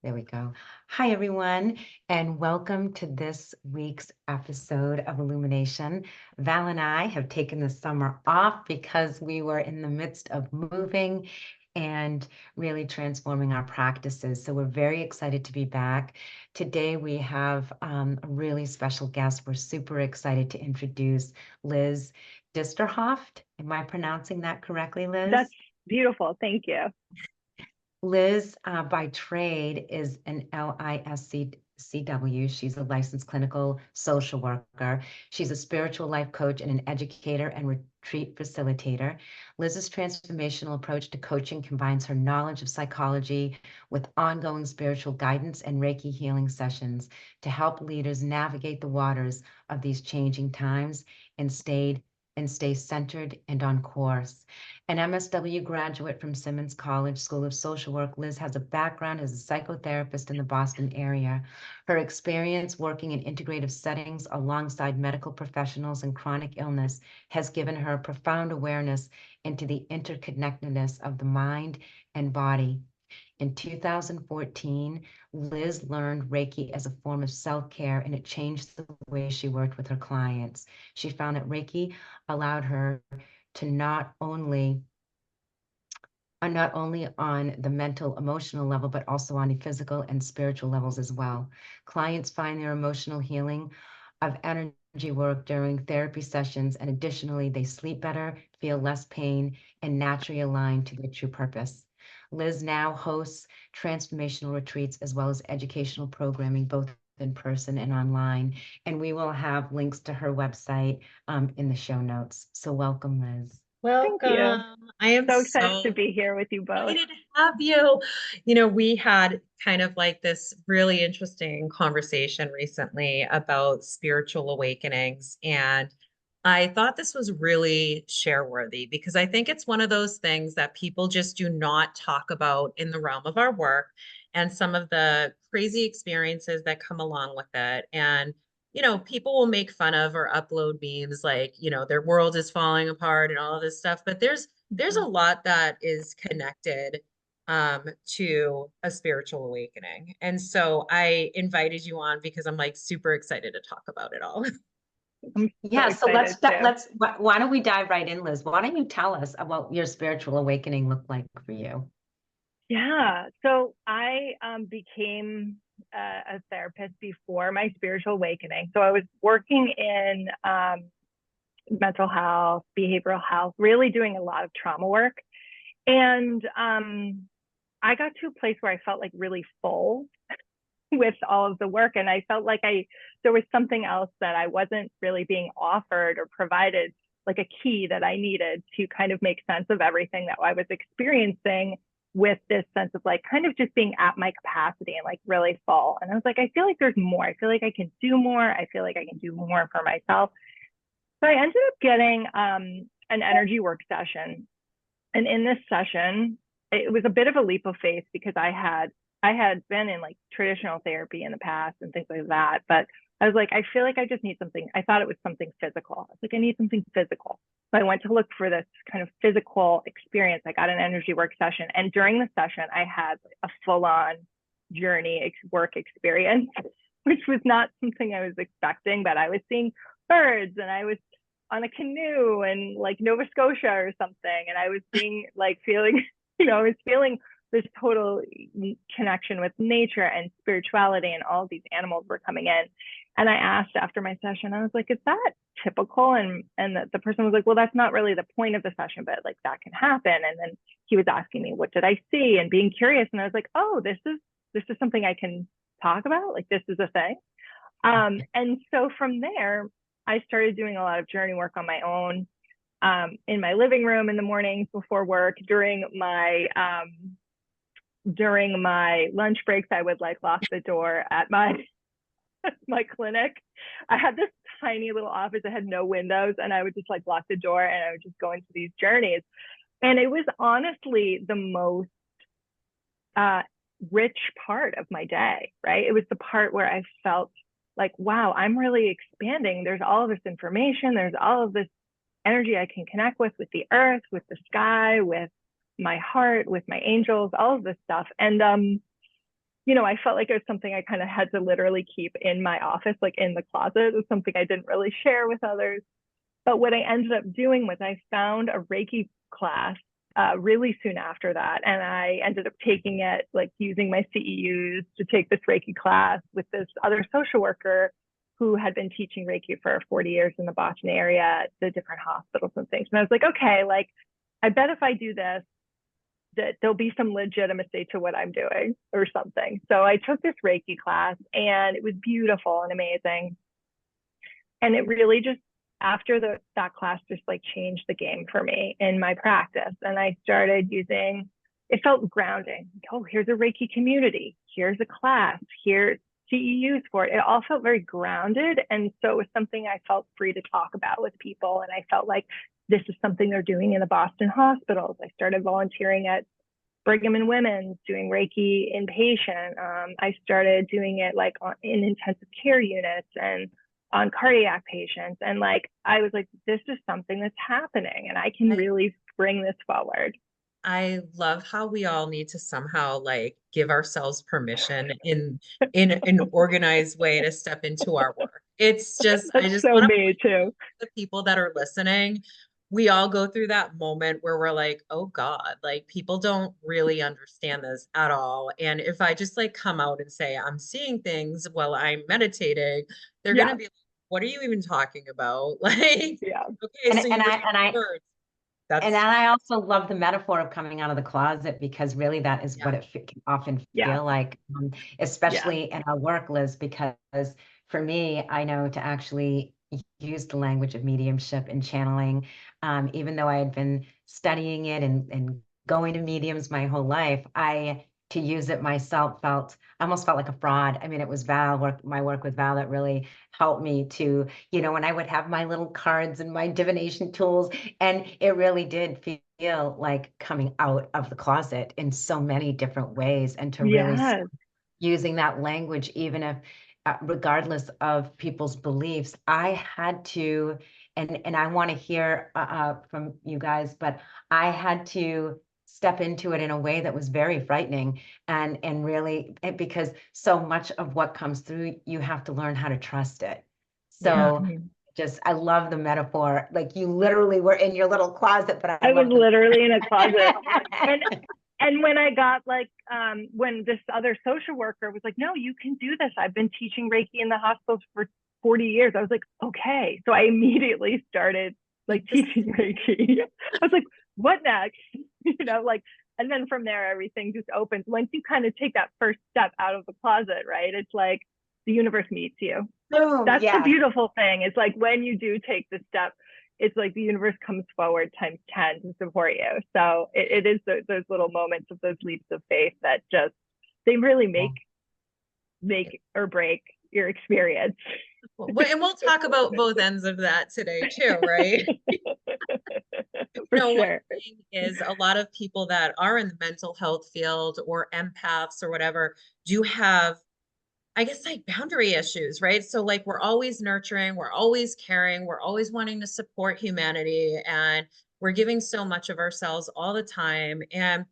There we go. Hi, everyone, and welcome to this week's episode of Illumination. Val and I have taken the summer off because we were in the midst of moving and really transforming our practices. So we're very excited to be back. Today, we have a really special guest. We're super excited to introduce Liz Disterhoft. Am I pronouncing that correctly, That's Liz? beautiful. Thank you. Liz, by trade, is an LISCW. She's a licensed clinical social worker. She's a spiritual life coach and an educator and retreat facilitator. Liz's transformational approach to coaching combines her knowledge of psychology with ongoing spiritual guidance and Reiki healing sessions to help leaders navigate the waters of these changing times and stay centered and on course. An MSW graduate from Simmons College School of Social Work, Liz has a background as a psychotherapist in the Boston area. Her experience working in integrative settings alongside medical professionals and chronic illness has given her a profound awareness into the interconnectedness of the mind and body. In 2014, Liz learned Reiki as a form of self-care, and it changed the way she worked with her clients. She found that Reiki allowed her to not only on the mental, emotional level, but also on the physical and spiritual levels as well. Clients find their emotional healing of energy work during therapy sessions, and additionally, they sleep better, feel less pain, and naturally align to their true purpose. Liz now hosts transformational retreats as well as educational programming, both in person and online. And we will have links to her website in the show notes. So welcome, Liz. Thank you. Welcome. I am So excited to so be here with you both. excited to have you. We had kind of like this really interesting conversation recently about spiritual awakenings. And I thought this was really share worthy because I think it's one of those things that people just do not talk about in the realm of our work and some of the crazy experiences that come along with it. And people will make fun of or upload memes like, their world is falling apart and all of this stuff, but there's a lot that is connected to a spiritual awakening. And so I invited you on because I'm like super excited to talk about it all. I'm Yeah, so excited too. why don't we dive right in, Liz? Why don't you tell us about your spiritual awakening looked like for you? Yeah. So I became a therapist before my spiritual awakening. So I was working in mental health, behavioral health, really doing a lot of trauma work. And I got to a place where I felt like really full with all of the work. And I felt like there was something else that I wasn't really being offered or provided, like a key that I needed to kind of make sense of everything that I was experiencing, with this sense of like kind of just being at my capacity and like really full. And I was like, I feel like there's more. I feel like I can do more. I feel like I can do more for myself. So I ended up getting an energy work session. And in this session, it was a bit of a leap of faith because I had been in like traditional therapy in the past and things like that. But I was like, I feel like I just need something. I thought it was something physical. I was like, I need something physical. So I went to look for this kind of physical experience. I got an energy work session. And during the session, I had a full-on journey work experience, which was not something I was expecting, but I was seeing birds and I was on a canoe in like Nova Scotia or something. And I was feeling, I was feeling this total connection with nature and spirituality, and all these animals were coming in. And I asked after my session, I was like, is that typical? And the person was like, well, that's not really the point of the session, but like that can happen. And then he was asking me, what did I see? And being curious. And I was like, oh, this is something I can talk about. Like, this is a thing. And so from there, I started doing a lot of journey work on my own, in my living room in the mornings before work. During my lunch breaks, I would like lock the door at my clinic. I had this tiny little office that had no windows, and I would just like lock the door and I would just go into these journeys. And it was honestly the most rich part of my day, right? It was the part where I felt like, wow, I'm really expanding. There's all of this information. There's all of this energy I can connect with the earth, with the sky, with my heart, with my angels, all of this stuff. And you know, I felt like it was something I kind of had to literally keep in my office, like in the closet. It was something I didn't really share with others. But what I ended up doing was I found a Reiki class really soon after that. And I ended up taking it, like using my CEUs to take this Reiki class with this other social worker who had been teaching Reiki for 40 years in the Boston area at the different hospitals and things. And I was like, okay, like, I bet if I do this, that there'll be some legitimacy to what I'm doing or something. So I took this Reiki class and it was beautiful and amazing. And it really just, after that class just like changed the game for me in my practice. And I started using, it felt grounding. Oh, here's a Reiki community. Here's a class. Here's CEUs for it. It all felt very grounded. And so it was something I felt free to talk about with people. And I felt like this is something they're doing in the Boston hospitals. I started volunteering at Brigham and Women's, doing Reiki inpatient. I started doing it like in intensive care units and on cardiac patients. And like, I was like, this is something that's happening and I can really bring this forward. I love how we all need to somehow like give ourselves permission in an organized way to step into our work. It's just, I That's just so want to me too. the people that are listening, we all go through that moment where we're like, oh God, like people don't really understand this at all. And if I just like come out and say I'm seeing things while I'm meditating, they're Yeah. gonna be like, what are you even talking about? Like, Yeah. okay, And so and you're I and I words. and That's I also love the metaphor of coming out of the closet because really that is yeah, what it can often Yeah. feel like, Yeah. especially in our work, Liz, because for me, I know to actually use the language of mediumship and channeling, even though I had been studying it and going to mediums my whole life, to use it myself almost felt like a fraud. I mean, it was my work with Val that really helped me to, when I would have my little cards and my divination tools, and it really did feel like coming out of the closet in so many different ways, and to really Yes. using that language, even if, regardless of people's beliefs, I had to, and I want to hear from you guys, but I had to step into it in a way that was very frightening, and really, because so much of what comes through, you have to learn how to trust it. yeah. So I love the metaphor. Like you literally were in your little closet, but I I was love the literally in a closet. And when I got like, when this other social worker was like, no, you can do this. I've been teaching Reiki in the hospitals for 40 years. I was like, okay. So I immediately started like teaching Reiki. I was like, what next? Like, and then from there, everything just opens. Once you kind of take that first step out of the closet, right? It's like the universe meets you. boom. That's the Yeah. beautiful thing. It's like when you do take the step, it's like the universe comes forward times 10 to support you. So it is those little moments of those leaps of faith that just, they really make or break your experience. And we'll talk about both ends of that today too, right? For One sure. thing is a lot of people that are in the mental health field or empaths or whatever do have, I guess, like boundary issues, right? So like we're always nurturing, we're always caring, we're always wanting to support humanity, and we're giving so much of ourselves all the time. And,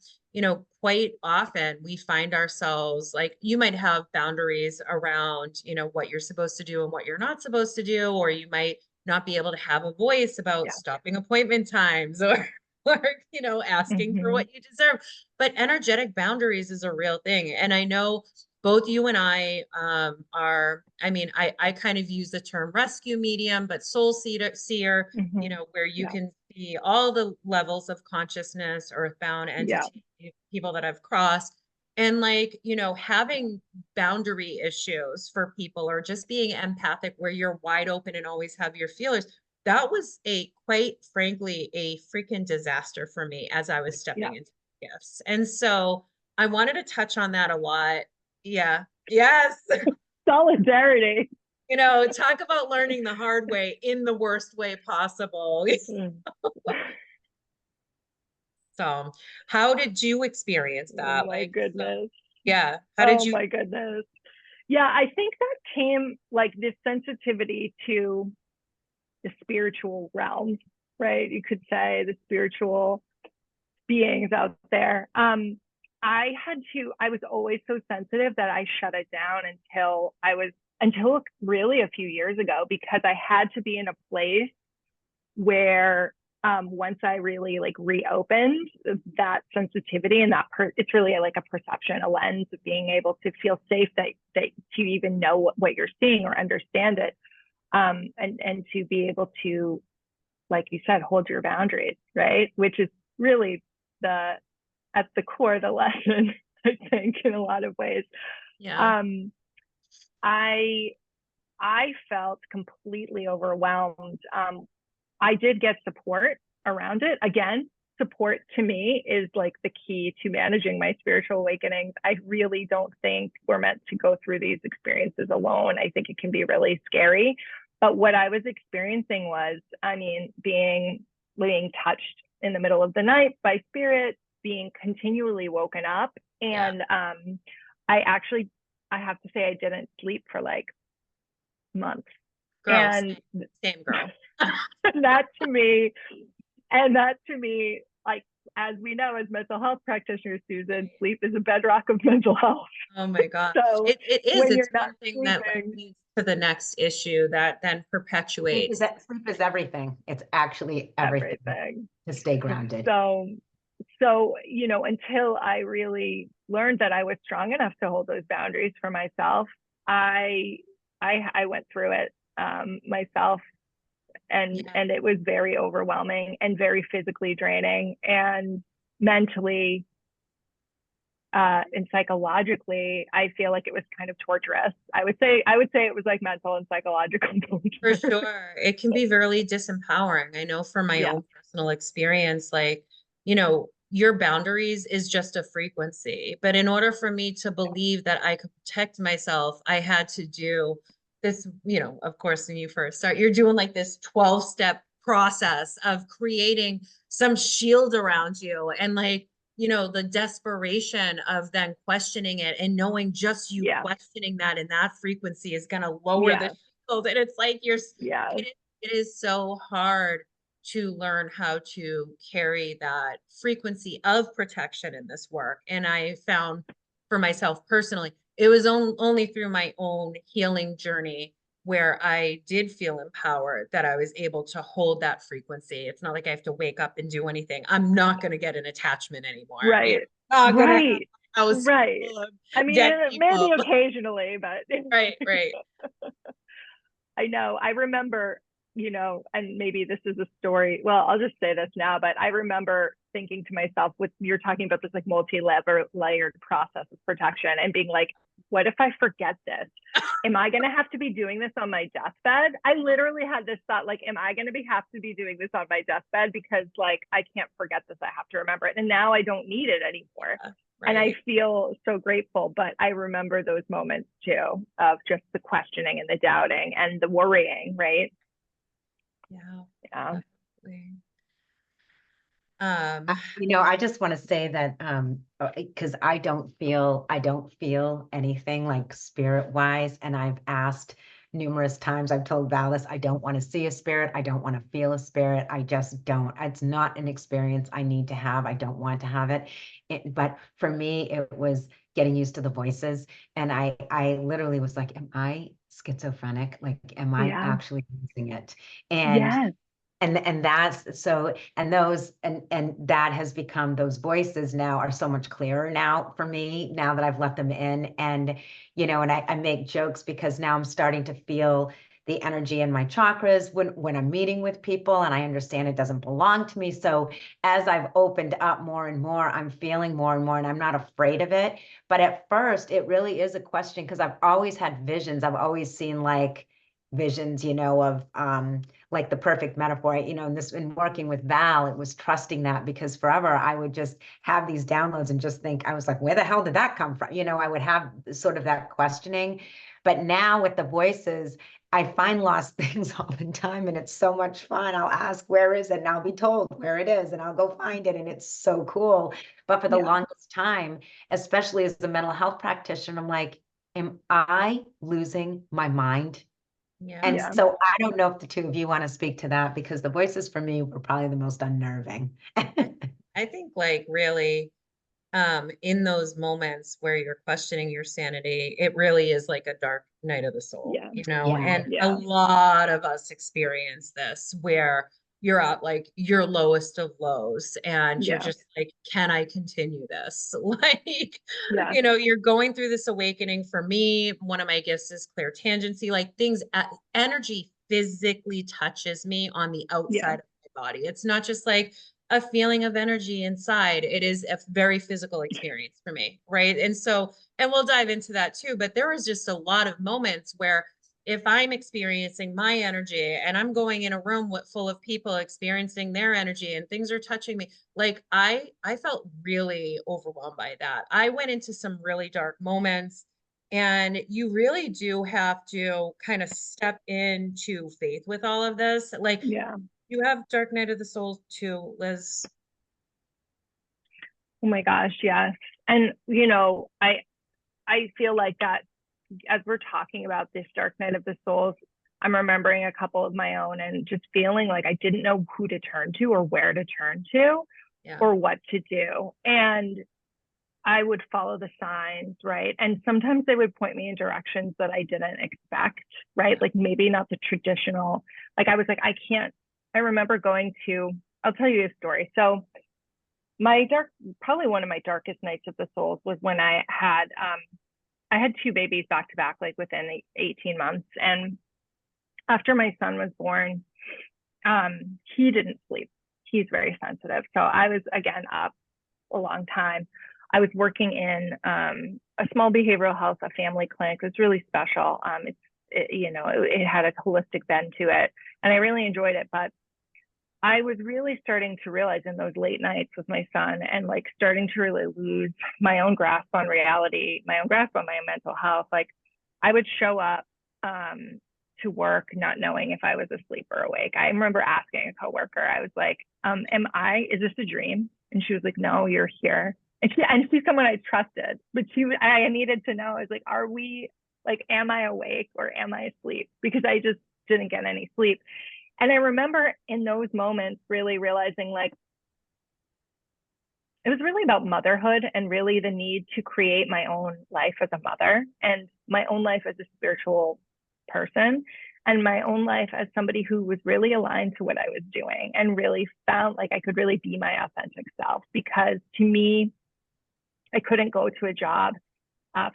quite often we find ourselves like you might have boundaries around, what you're supposed to do and what you're not supposed to do, or you might not be able to have a voice about Yeah. stopping appointment times or asking for what you deserve. But energetic boundaries is a real thing. And I know both you and I I kind of use the term rescue medium, but soul seer, where you Yeah. can see all the levels of consciousness, earthbound Yeah. entity, people that I've crossed. And like, having boundary issues for people or just being empathic where you're wide open and always have your feelers. That was quite frankly, a freaking disaster for me as I was stepping Yeah. into gifts. And so I wanted to touch on that a lot. Yeah. Yes. Solidarity. Talk about learning the hard way in the worst way possible. So, how did you experience that? Oh my goodness. Yeah. How did Oh you? my goodness. Yeah, I think that came like this sensitivity to the spiritual realm, right? You could say the spiritual beings out there. I was always so sensitive that I shut it down until really a few years ago, because I had to be in a place where once I really like reopened that sensitivity and it's really like a perception, a lens of being able to feel safe that to even know what you're seeing or understand it, and to be able to, like you said, hold your boundaries, right? Which is really at the core of the lesson, I think, in a lot of ways. Yeah. I felt completely overwhelmed. I did get support around it. Again, support to me is like the key to managing my spiritual awakenings. I really don't think we're meant to go through these experiences alone. I think it can be really scary. But what I was experiencing was, I mean, being touched in the middle of the night by spirit, being continually woken up. And I have to say, I didn't sleep for like months. Girl, And same girl. that to me, like, as we know, as mental health practitioners, Susan, sleep is a bedrock of mental health. Oh my God. So it is. when It's you're not one thing sleeping, that like leads to the next issue that then perpetuates. Sleep is everything. It's actually everything to stay grounded. So, you know, until I really learned that I was strong enough to hold those boundaries for myself, I went through it myself, and it was very overwhelming and very physically draining, and mentally and psychologically, I feel like it was kind of torturous. I would say it was like mental and psychological torture. For sure. It can be really disempowering. I know from my own personal experience, like, you know, your boundaries is just a frequency. But in order for me to believe that I could protect myself, I had to do this, you know, of course, when you first start, you're doing like this 12-step process of creating some shield around you, and like, you know, the desperation of then questioning it and knowing just you questioning that in that frequency is going to lower the shield. And it's like it is so hard to learn how to carry that frequency of protection in this work. And I found for myself personally, it was only through my own healing journey where I did feel empowered that I was able to hold that frequency. It's not like I have to wake up and do anything. I'm not going to get an attachment anymore. Right. Not gonna right. Right. I mean, maybe occasionally, but right. I know. I remember, you know, and maybe this is a story. Well, I'll just say this now, but I remember thinking to myself, you're talking about this like multi-layered process of protection, and being like, what if I forget this? Am I going to have to be doing this on my deathbed? I literally had this thought, like, am I going to have to be doing this on my deathbed? Because like, I can't forget this. I have to remember it. And now I don't need it anymore. Right. And I feel so grateful, but I remember those moments too, of just the questioning and the doubting and the worrying, right? Yeah. You know, I just want to say that because I don't feel anything like spirit wise, and I've asked numerous times. I've told Valis I don't want to see a spirit, I don't want to feel a spirit, I just don't. It's not an experience I need to have. I don't want to have it. But for me, it was getting used to the voices, and I literally was like, am I schizophrenic? Like, am I actually using it? And and that's so, and those, and that has become, those voices now are so much clearer now for me, now that I've let them in. And, you know, and I make jokes because now I'm starting to feel the energy in my chakras when I'm meeting with people, and I understand it doesn't belong to me. So as I've opened up more and more, I'm feeling more and more, and I'm not afraid of it. But at first, it really is a question, because I've always had visions. I've always seen like visions, you know, of like the perfect metaphor, you know, in working with Val, it was trusting that, because forever I would just have these downloads and just think, I was like, where the hell did that come from? You know, I would have sort of that questioning. But now with the voices, I find lost things all the time, and it's so much fun. I'll ask, where is it? And I'll be told where it is, and I'll go find it. And it's so cool. But for the longest time, especially as a mental health practitioner, I'm like, am I losing my mind? And so I don't know if the two of you want to speak to that, because the voices for me were probably the most unnerving. I think like really in those moments where you're questioning your sanity, it really is like a dark night of the soul, Yeah. you know, Yeah. and a Yeah. lot of us experience this where you're at like your lowest of lows and you're Yeah. just like, can I continue this? Like, Yeah. you know, you're going through this awakening. For me, one of my gifts is clairtangency, like things, energy physically touches me on the Yeah. outside of my body. It's not just like, a feeling of energy inside. It is a very physical experience for me, right? And so, and we'll dive into that too, but there was just a lot of moments where if I'm experiencing my energy and I'm going in a room with full of people experiencing their energy and things are touching me, like I felt really overwhelmed by that. I went into some really dark moments, and you really do have to kind of step into faith with all of this. Like, Yeah. you have Dark Night of the Soul too, Liz. Oh my gosh, yes. And I feel like that as we're talking about this dark night of the souls, I'm remembering a couple of my own and just feeling like I didn't know who to turn to or where to turn to Yeah. or what to do. And I would follow the signs, right? And sometimes they would point me in directions that I didn't expect, right? Like maybe not the traditional, like I was like, I remember going to, I'll tell you a story. So probably one of my darkest nights of the souls was when I had two babies back to back, like within 18 months. And after my son was born, he didn't sleep. He's very sensitive. So I was again up a long time. I was working in a small behavioral health, a family clinic. It was really special. It had a holistic bend to it, and I really enjoyed it. But I was really starting to realize in those late nights with my son and like starting to really lose my own grasp on reality, my own grasp on my own mental health. Like I would show up to work not knowing if I was asleep or awake. I remember asking a coworker, I was like, is this a dream? And she was like, no, you're here. And she's someone I trusted, but I needed to know, I was like, am I awake or am I asleep? Because I just didn't get any sleep. And I remember in those moments really realizing like it was really about motherhood and really the need to create my own life as a mother and my own life as a spiritual person and my own life as somebody who was really aligned to what I was doing and really found like I could really be my authentic self. Because to me, I couldn't go to a job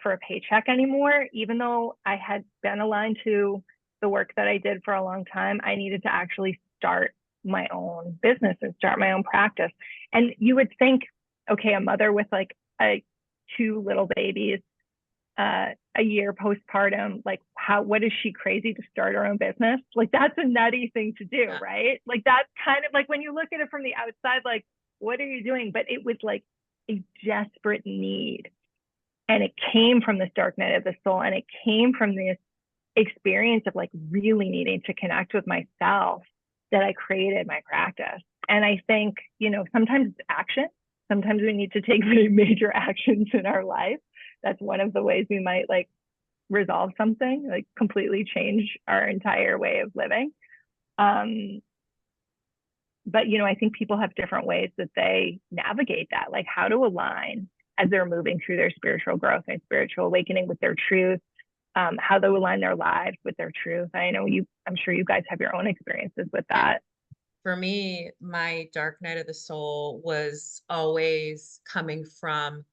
for a paycheck anymore, even though I had been aligned to the work that I did for a long time. I needed to actually start my own business and start my own practice. And you would think, okay, a mother with like two little babies, a year postpartum, like what is she crazy to start her own business? Like that's a nutty thing to do, Yeah. right? Like that's kind of like when you look at it from the outside, like what are you doing? But it was like a desperate need. And it came from this dark night of the soul. And it came from this experience of like really needing to connect with myself that I created my practice. And I think, sometimes it's action. Sometimes we need to take major actions in our life. That's one of the ways we might like resolve something, like completely change our entire way of living. But, I think people have different ways that they navigate that, like how to align as they're moving through their spiritual growth and spiritual awakening with their truth, how they align their lives with their truth. I know I'm sure you guys have your own experiences with that. For me, my dark night of the soul was always coming from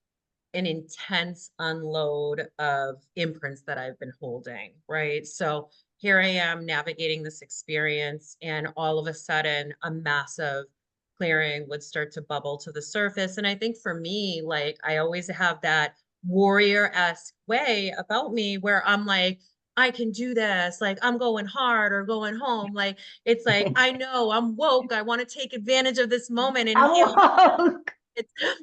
an intense unload of imprints that I've been holding, right? So here I am navigating this experience, and all of a sudden, a massive clearing would start to bubble to the surface. And I think for me, like, I always have that warrior-esque way about me where I'm like, I can do this. Like, I'm going hard or going home. Like, it's like, I know I'm woke. I want to take advantage of this moment and heal.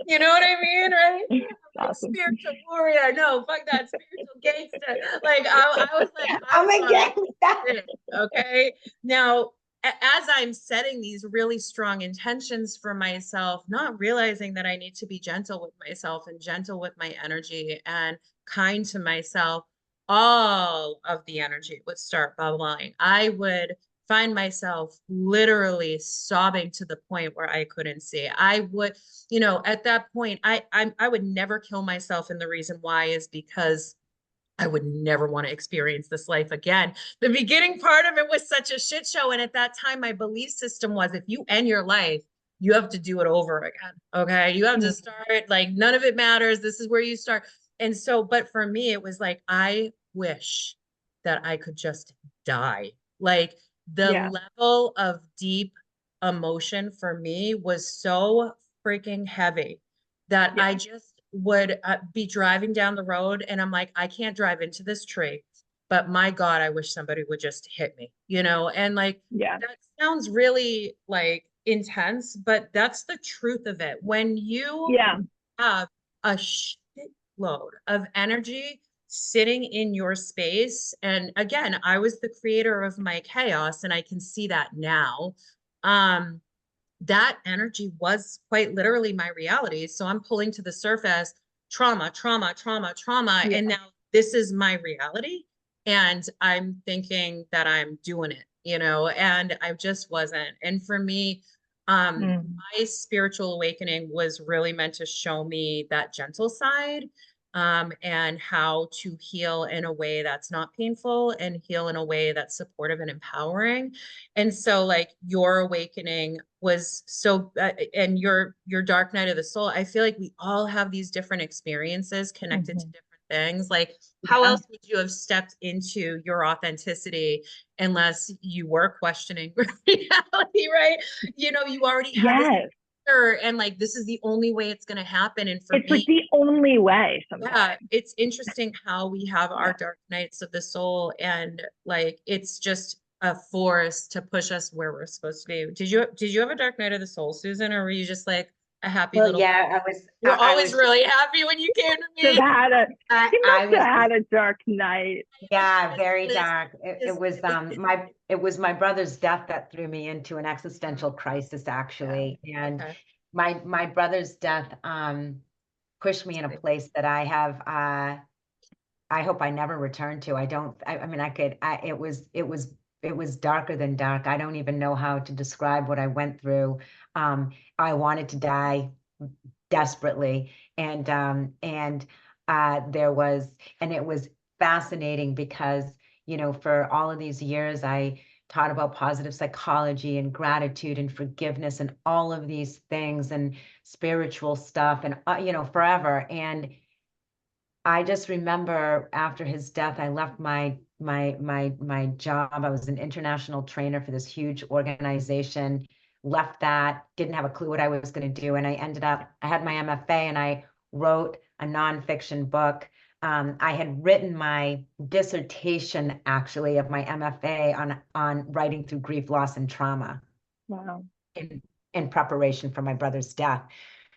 You know what I mean, right? Like Awesome. spiritual warrior. No, fuck that spiritual gangster. Like I was like, Oh my I God. want it. Okay. Now, as I'm setting these really strong intentions for myself, not realizing that I need to be gentle with myself and gentle with my energy and kind to myself, all of the energy would start bubbling. I would find myself literally sobbing to the point where I couldn't see. I would, you know, at that point, I would never kill myself. And the reason why is because I would never want to experience this life again. The beginning part of it was such a shit show. And at that time, my belief system was if you end your life, you have to do it over again. Okay. You have to start, like, none of it matters. This is where you start. And so, but for me, it was like, I wish that I could just die. Like, the Yeah. level of deep emotion for me was so freaking heavy that Yeah. I just would be driving down the road and I'm like, I can't drive into this tree, but my God, I wish somebody would just hit me, you know? And like, Yeah. that sounds really like intense, but that's the truth of it. When you Yeah. have a shitload of energy sitting in your space, and again, I was the creator of my chaos, and I can see that now. Um, that energy was quite literally my reality. So I'm pulling to the surface trauma, trauma, trauma, trauma. Yeah. And now this is my reality. And I'm thinking that I'm doing it, you know, and I just wasn't. And for me, my spiritual awakening was really meant to show me that gentle side, and how to heal in a way that's not painful and heal in a way that's supportive and empowering. And so, like, your awakening was so, and your dark night of the soul, I feel like we all have these different experiences connected to different things. Like, how Yeah. else would you have stepped into your authenticity unless you were questioning reality, right? You know, you already had this Yes. answer, and like, this is the only way it's going to happen. And for It's like me, the only way yeah, sometimes. it's interesting how we have our Yeah. dark nights of the soul, and like, it's just a force to push us where we're supposed to be. Did you have a dark night of the soul, Susan, or were you just like a happy Well, little? yeah, I was, You're I always was, really happy when you came to Have me. had a I, he I must was, have had a dark night. yeah, very Listen, dark. It was my brother's death that threw me into an existential crisis, yeah. actually. And Okay. my brother's death, pushed me in a place that I hope I never return to. I mean, it was darker than dark. I don't even know how to describe what I went through. I wanted to die desperately. There was, and it was fascinating because, you know, for all of these years, I taught about positive psychology and gratitude and forgiveness and all of these things and spiritual stuff and, you know, forever. And I just remember after his death, I left my job. I was an international trainer for this huge organization, left that, didn't have a clue what I was going to do. And I had my MFA and I wrote a nonfiction book. I had written my dissertation actually of my MFA on writing through grief, loss, and trauma Wow. in, in preparation for my brother's death.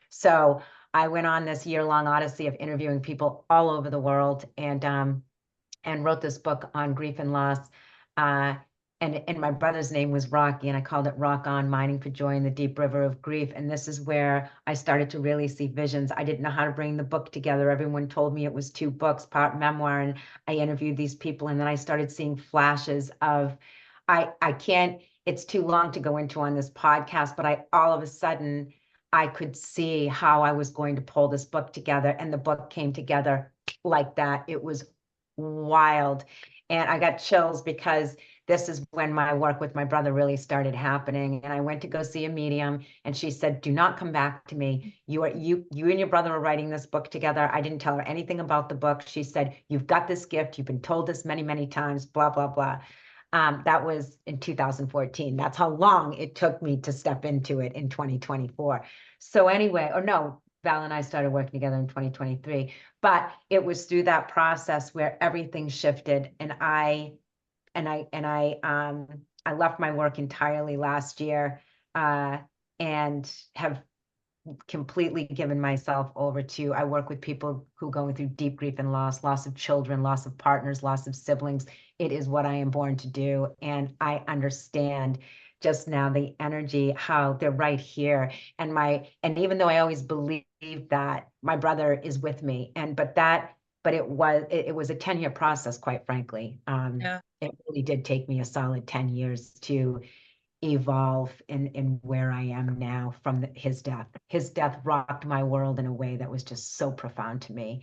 So I went on this year-long odyssey of interviewing people all over the world and wrote this book on grief and loss. Uh, and my brother's name was Rocky, and I called it Rock On, Mining for Joy in the Deep River of Grief. And this is where I started to really see visions. I didn't know how to bring the book together. Everyone told me it was two books, part memoir, and I interviewed these people, and then I started seeing flashes of, I can't, it's too long to go into on this podcast, but all of a sudden, I could see how I was going to pull this book together, and the book came together like that. It was wild. And I got chills because this is when my work with my brother really started happening. And I went to go see a medium, and she said, "Do not come back to me. You and your brother are writing this book together." I didn't tell her anything about the book. She said, "You've got this gift. You've been told this many, many times, blah, blah, blah." That was in 2014. That's how long it took me to step into it in 2024. So anyway, or no, Val and I started working together in 2023, but it was through that process where everything shifted, and I left my work entirely last year, and have completely given myself over to, I work with people who going through deep grief and loss of children, loss of partners, loss of siblings. It is what I am born to do. And I understand just now the energy, how they're right here. And even though I always believed that my brother is with me, but that but it was a 10-year process, quite frankly. Yeah. It really did take me a solid 10 years to evolve in where I am now from his death. His death rocked my world in a way that was just so profound to me.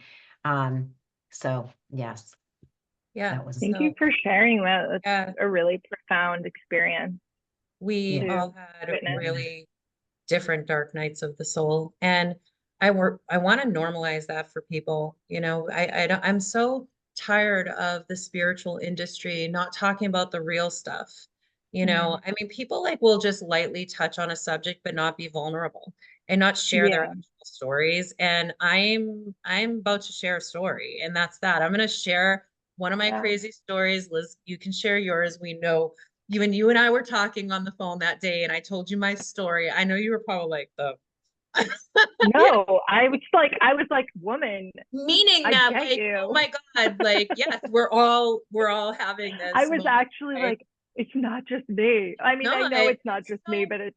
So yes, Yeah. that was, Thank you So, for sharing that. That's yeah, a really profound experience we yeah. all to had witness. really different dark nights of the soul. And I want to normalize that for people. You know, I'm so tired of the spiritual industry not talking about the real stuff. You know, I mean, people like will just lightly touch on a subject but not be vulnerable and not share their Yeah. actual stories. And I'm about to share a story, and that's that. I'm going to share one of my Yeah. crazy stories. Liz, you can share yours. We know you and I were talking on the phone that day, and I told you my story. I know you were probably like the yeah, No, I was like, woman, meaning I that get like, oh you. my God, like yes, we're all having I this was moment, actually right? like, it's not just me. I mean, No, I know it's not it's just me, so, but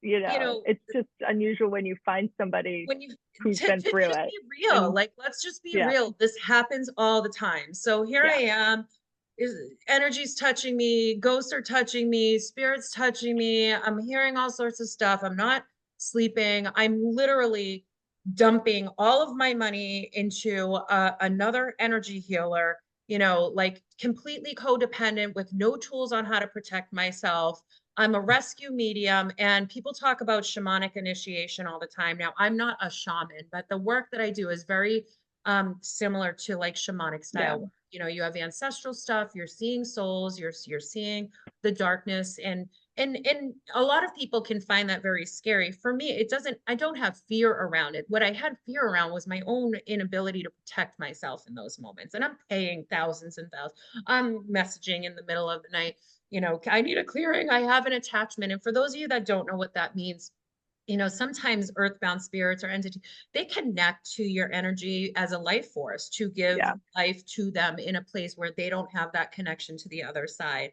you know, it's just unusual when you find somebody when you who's been to through just it. be real, And like let's just be yeah, real. This happens all the time. So here I yeah, am, is energy's touching me, ghosts are touching me, spirits touching me. I'm hearing all sorts of stuff. I'm not sleeping. I'm literally dumping all of my money into another energy healer, like completely codependent with no tools on how to protect myself. I'm a rescue medium, and people talk about shamanic initiation all the time. Now, I'm not a shaman, but the work that I do is very similar to like shamanic yeah, style work. You have ancestral stuff, you're seeing souls, you're seeing the darkness, and a lot of people can find that very scary. For me, I don't have fear around it. What I had fear around was my own inability to protect myself in those moments. And I'm paying thousands and thousands. I'm messaging in the middle of the night, I need a clearing, I have an attachment. And for those of you that don't know what that means, sometimes earthbound spirits or entities, they connect to your energy as a life force to give yeah, life to them in a place where they don't have that connection to the other side.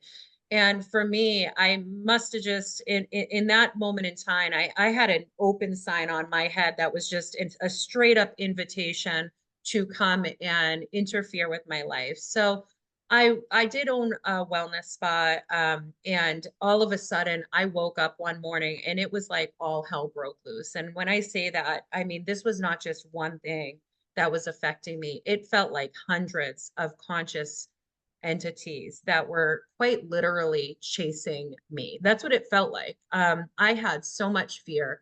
And for me, I must have just in that moment in time, I had an open sign on my head that was just a straight up invitation to come and interfere with my life. So I did own a wellness spa, and all of a sudden I woke up one morning and it was like all hell broke loose. And when I say that, I mean this was not just one thing that was affecting me. It felt like hundreds of conscious entities that were quite literally chasing me. That's what it felt like. I had so much fear.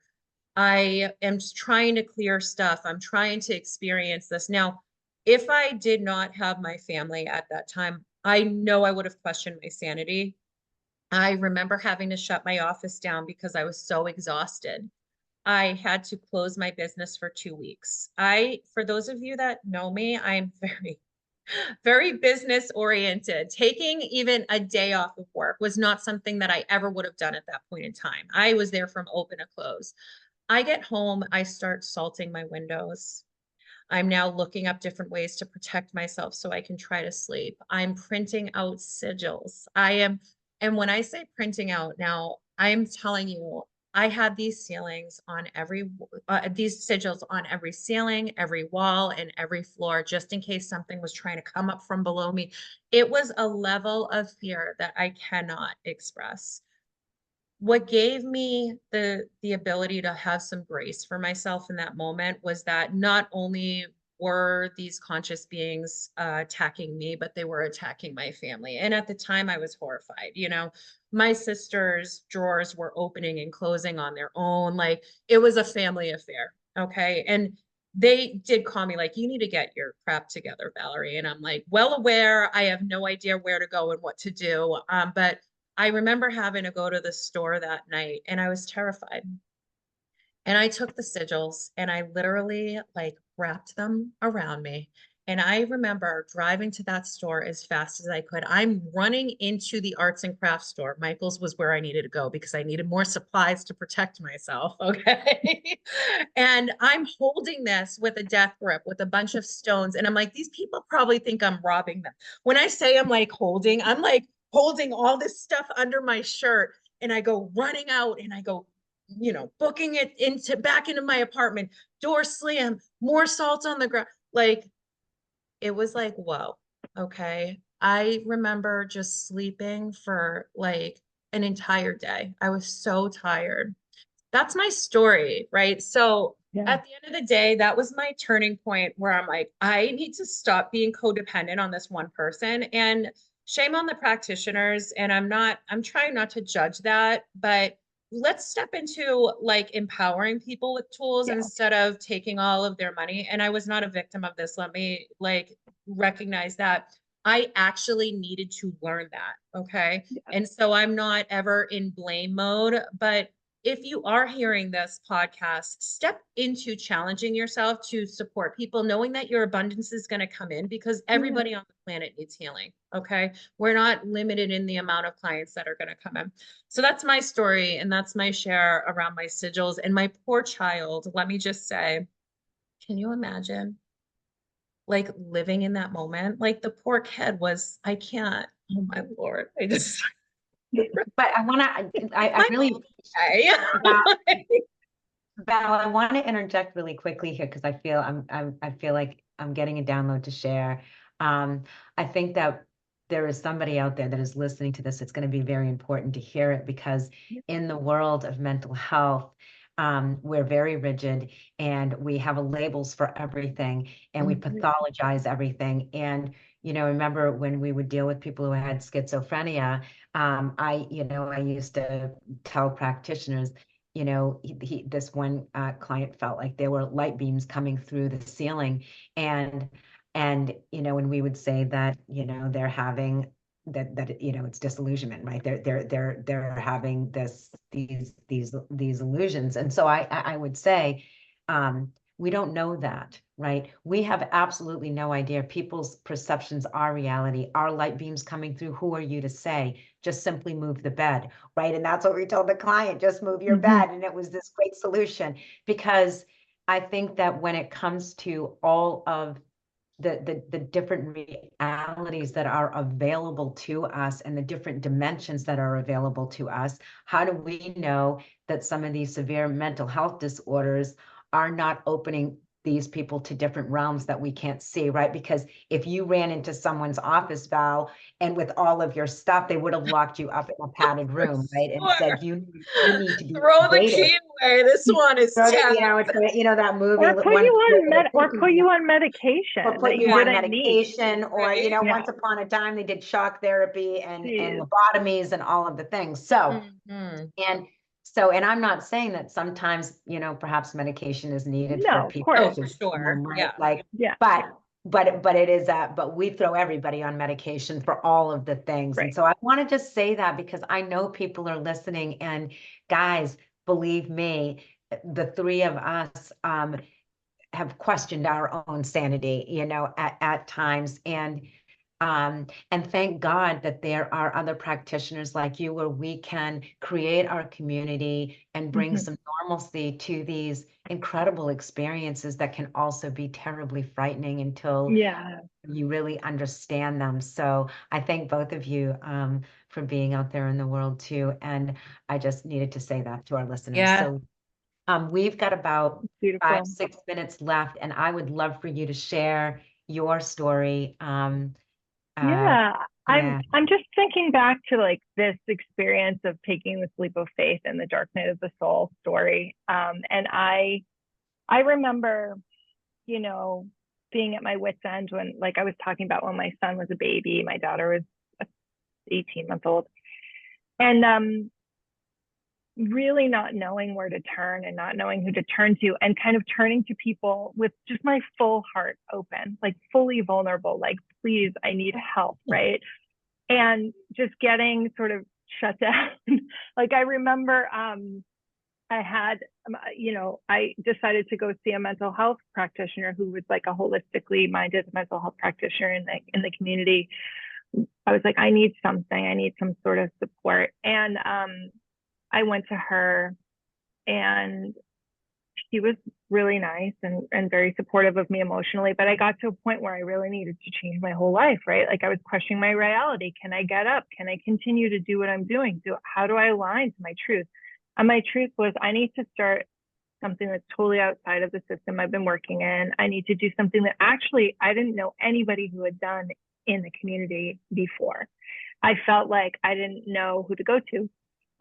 I am trying to clear stuff. I'm trying to experience this. Now, if I did not have my family at that time, I know I would have questioned my sanity. I remember having to shut my office down because I was so exhausted. I had to close my business for 2 weeks. For those of you that know me, I'm very, very business oriented. Taking even a day off of work was not something that I ever would have done at that point in time. I was there from open to close. I get home, I start salting my windows. I'm now looking up different ways to protect myself so I can try to sleep. I'm printing out sigils. And when I say printing out now, I'm telling you, I had these ceilings on these sigils on every ceiling, every wall, and every floor, just in case something was trying to come up from below me. It was a level of fear that I cannot express. What gave me the ability to have some grace for myself in that moment was that not only were these conscious beings attacking me, but they were attacking my family. And at the time, I was horrified. My sister's drawers were opening and closing on their own. Like it was a family affair. Okay. And they did call me like, you need to get your crap together, Valerie. And I'm like, well aware. I have no idea where to go and what to do. But I remember having to go to the store that night and I was terrified. And I took the sigils and I literally like wrapped them around me. And I remember driving to that store as fast as I could. I'm running into the arts and crafts store. Michael's was where I needed to go because I needed more supplies to protect myself. Okay. And I'm holding this with a death grip with a bunch of stones. And I'm like, these people probably think I'm robbing them. When I say I'm like holding all this stuff under my shirt. And I go running out and I go, booking it back into my apartment, door slam, more salt on the ground. Like it was like, whoa, okay. I remember just sleeping for like an entire day. I was so tired. That's my story, right? So Yeah. at the end of the day, that was my turning point where I'm like, I need to stop being codependent on this one person. And shame on the practitioners. And I'm trying not to judge that, but let's step into like empowering people with tools Yeah. instead of taking all of their money. And I was not a victim of this. Let me like recognize that I actually needed to learn that. Okay. Yeah. And so I'm not ever in blame mode, but if you are hearing this podcast, step into challenging yourself to support people, knowing that your abundance is going to come in because everybody on the planet needs healing. Okay. We're not limited in the amount of clients that are going to come in. So that's my story. And that's my share around my sigils and my poor child. Let me just say, can you imagine like living in that moment? Like the poor kid was, I can't, oh my Lord. I just, But I want to, I my really, okay. Val, Val, I want to interject really quickly here because I feel like I'm getting a download to share. I think that there is somebody out there that is listening to this. It's going to be very important to hear it because in the world of mental health, we're very rigid and we have labels for everything and we pathologize everything. And, remember when we would deal with people who had schizophrenia, I used to tell practitioners, this one client felt like there were light beams coming through the ceiling, and when we would say that, they're having that it's disillusionment, right? They're having these illusions, and so I would say, we don't know that, right? We have absolutely no idea. People's perceptions are reality. Are light beams coming through? Who are you to say? Just simply move the bed, right? And that's what we told the client, just move your bed. And it was this great solution because I think that when it comes to all of the different realities that are available to us and the different dimensions that are available to us, how do we know that some of these severe mental health disorders are not opening these people to different realms that we can't see, right? Because if you ran into someone's office, Val, and with all of your stuff, they would have locked you up in a padded room, right? And said, you need to be Throw the sedated. key away. This one is So, tough. that movie. Or put you on medication Or put that you you on didn't need. medication, or Right? Yeah. once upon a time they did shock therapy and Jeez. lobotomies and all of the things. So Mhm. and I'm not saying that sometimes perhaps medication is needed for No, of people Oh, course. for to sure. right? Yeah. Like, Yeah. but it is but we throw everybody on medication for all of the things. And Right. so I want to just say that because I know people are listening, and guys, believe me, the three of us have questioned our own sanity, at times. And thank God that there are other practitioners like you where we can create our community and bring some normalcy to these incredible experiences that can also be terribly frightening until Yeah. you really understand them. So I thank both of you for being out there in the world too. And I just needed to say that to our listeners. Yeah. So we've got about Beautiful. 5-6 minutes left, and I would love for you to share your story. Yeah. Yeah. I'm just thinking back to like this experience of taking this leap of faith in the dark night of the soul story. And I remember, being at my wit's end when, like I was talking about, when my son was a baby, my daughter was 18 months old, and really not knowing where to turn and not knowing who to turn to, and kind of turning to people with just my full heart open, like fully vulnerable, like, please, I need help, right? And just getting sort of shut down. Like I remember I had, I decided to go see a mental health practitioner who was like a holistically minded mental health practitioner in the community. I was like, I need something. I need some sort of support. And I went to her, and she was really nice and very supportive of me emotionally. But I got to a point where I really needed to change my whole life, right? Like I was questioning my reality. Can I get up? Can I continue to do what I'm doing? How do I align to my truth? And my truth was, I need to start something that's totally outside of the system I've been working in. I need to do something that actually I didn't know anybody who had done in the community before. I felt like I didn't know who to go to.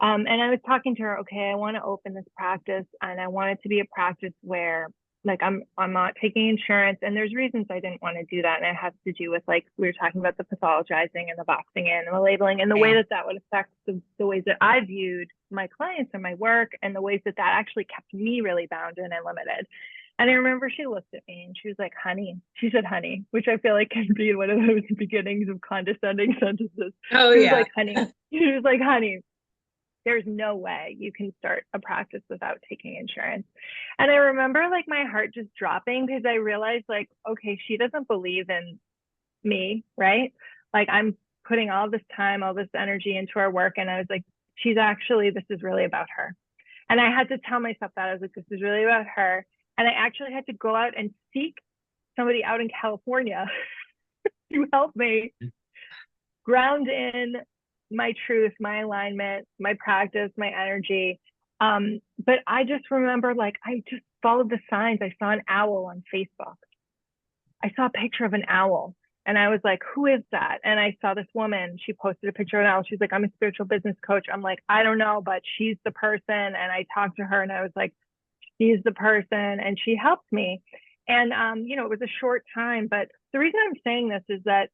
And I was talking to her, okay, I want to open this practice, and I want it to be a practice where like I'm not taking insurance, and there's reasons I didn't want to do that, and it has to do with, like, we were talking about the pathologizing and the boxing in and the labeling and the way that that would affect the ways that I viewed my clients and my work, and the ways that that actually kept me really bound in and limited. And I remember she looked at me and she was like, honey, she said honey, which I feel like can be one of those beginnings of condescending sentences. Oh, she was yeah. like, honey, she was like, honey, there's no way you can start a practice without taking insurance. And I remember like my heart just dropping, because I realized, like, okay, she doesn't believe in me, right? Like, I'm putting all this time, all this energy into our work. And I was like, this is really about her. And I had to tell myself that. I was like, this is really about her. And I actually had to go out and seek somebody out in California to help me ground in my truth, my alignment, my practice, my energy. But I just remember, like, I just followed the signs. I saw an owl on Facebook. I saw a picture of an owl, and I was like, who is that? And I saw this woman. She posted a picture of an owl. She's like, I'm a spiritual business coach. I'm like, I don't know, but she's the person. And I talked to her, and I was like, she's the person. And she helped me. And, it was a short time. But the reason I'm saying this is that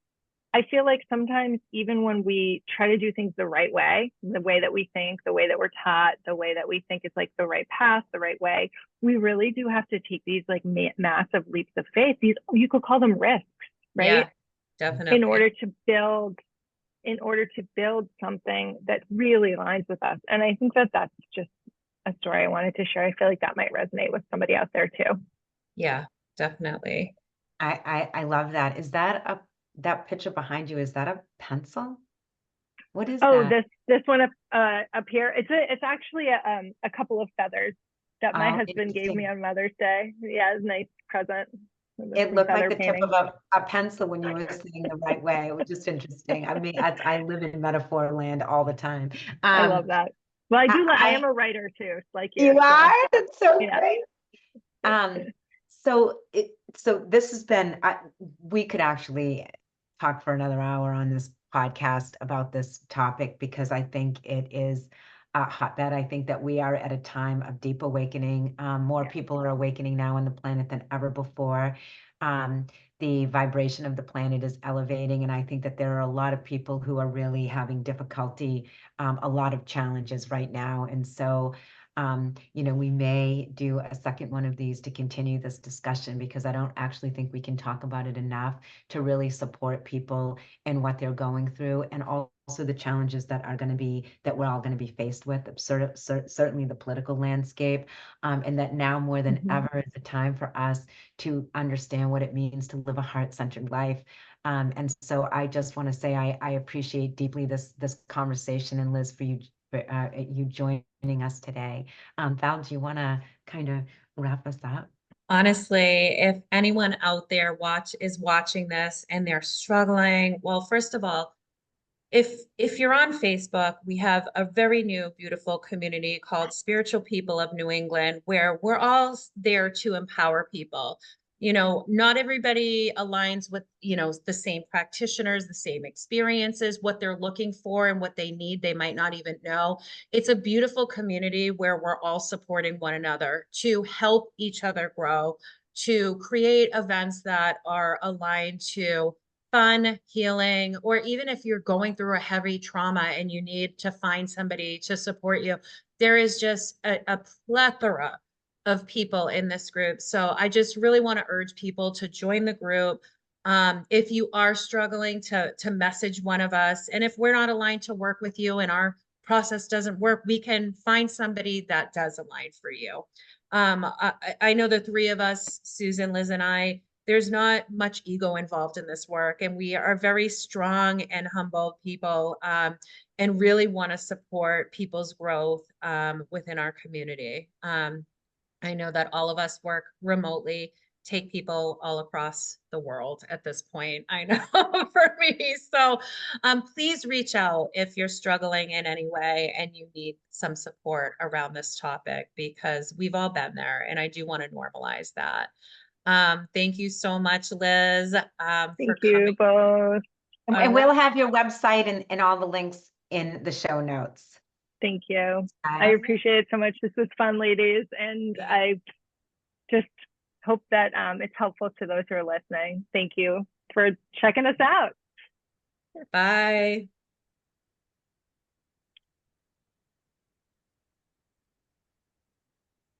I feel like sometimes, even when we try to do things the right way, the way that we think, the way that we're taught, the way that we think is like the right path, the right way, we really do have to take these like massive leaps of faith. These, you could call them risks, right? Yeah, definitely. In order to build something that really aligns with us. And I think that that's just a story I wanted to share. I feel like that might resonate with somebody out there too. Yeah, definitely. I love that. Is that picture behind you, is that a pencil? What is Oh, that? this one up here. It's actually a couple of feathers that my Oh, husband gave me interesting. on Mother's Day. Yeah, it's a nice present. It Some looked like feather the tip painting. of a pencil when you were saying the right way. It was just interesting. I mean, I live in metaphor land all the time. I love that. Well, I am I a writer too, like You you. are? So That's so yeah. great. So this has been, we could actually talk for another hour on this podcast about this topic, because I think it is a hotbed. I think that we are at a time of deep awakening. More people are awakening now on the planet than ever before. The vibration of the planet is elevating, and I think that there are a lot of people who are really having difficulty, a lot of challenges right now. And so we may do a second one of these to continue this discussion, because I don't actually think we can talk about it enough to really support people and what they're going through, and also the challenges that we're all going to be faced with, certainly the political landscape, and that now more than ever is the time for us to understand what it means to live a heart-centered life. And so I just want to say I appreciate deeply this conversation, and Liz, for you joining us today. Val, do you want to kind of wrap us up? Honestly, if anyone out there is watching this and they're struggling, well, first of all, if you're on Facebook, we have a very new, beautiful community called Spiritual People of New England, where we're all there to empower people. Not everybody aligns with, the same practitioners, the same experiences, what they're looking for and what they need. They might not even know. It's a beautiful community where we're all supporting one another to help each other grow, to create events that are aligned to fun, healing, or even if you're going through a heavy trauma and you need to find somebody to support you, there is just a plethora of people in this group. So I just really want to urge people to join the group. If you are struggling, to message one of us. And if we're not aligned to work with you and our process doesn't work, we can find somebody that does align for you. I know the three of us, Susan, Liz, and I, there's not much ego involved in this work, and we are very strong and humble people, and really want to support people's growth within our community. I know that all of us work remotely, take people all across the world at this point, I know for me. So please reach out if you're struggling in any way and you need some support around this topic, because we've all been there and I do want to normalize that. Thank you so much, Liz, for Thank you coming. both. All And right. we'll have your website and all the links in the show notes. Thank you. I Okay. appreciate it so much. This was fun, ladies. And I just hope that it's helpful to those who are listening. Thank you for checking us out. Bye.